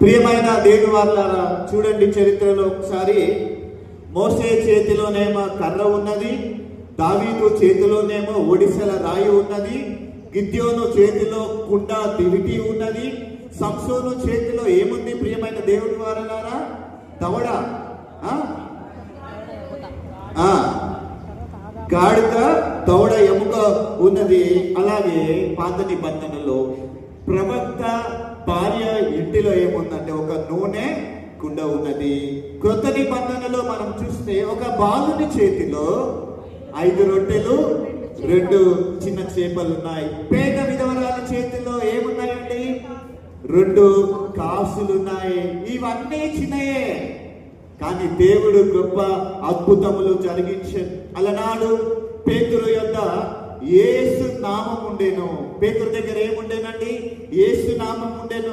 ప్రియమైన దేవుని వారలారా, చూడండి చరిత్రలో ఒకసారి మోసే చేతిలోనేమో కర్ర ఉన్నది, దావీదు చేతిలోనేమో ఒడిసెల రాయి ఉన్నది, గిద్యోను చేతిలో కుండ దివిటి ఉన్నది, సంసోను చేతిలో ఏముంది ప్రియమైన దేవుని వారలారా? దవడ, గాడిద దవడ ఎముక ఉన్నది. అలాగే పాత నిబంధనలో ప్రవక్త భార్య ఇంటిలో ఏముందంటే ఒక నూనె కుండ ఉన్నది. క్రొత్త నిబంధనలో మనం చూస్తే ఒక బాలుని చేతిలో 5 రొట్టెలు 2 చిన్న చేపలు ఉన్నాయి. పేద విధవరాల చేతిలో ఏమున్నాయండి? 2 కాసులు ఉన్నాయి. ఇవన్నీ చిన్నయే, కానీ దేవుడు గొప్ప అద్భుతములు జరిగించాడు. అలనాడు పేతురు యొద్ద యేసు నామం ఉండేను. పేతురు దగ్గర ఏముండేనండి? యేసు నామం ఉండేను.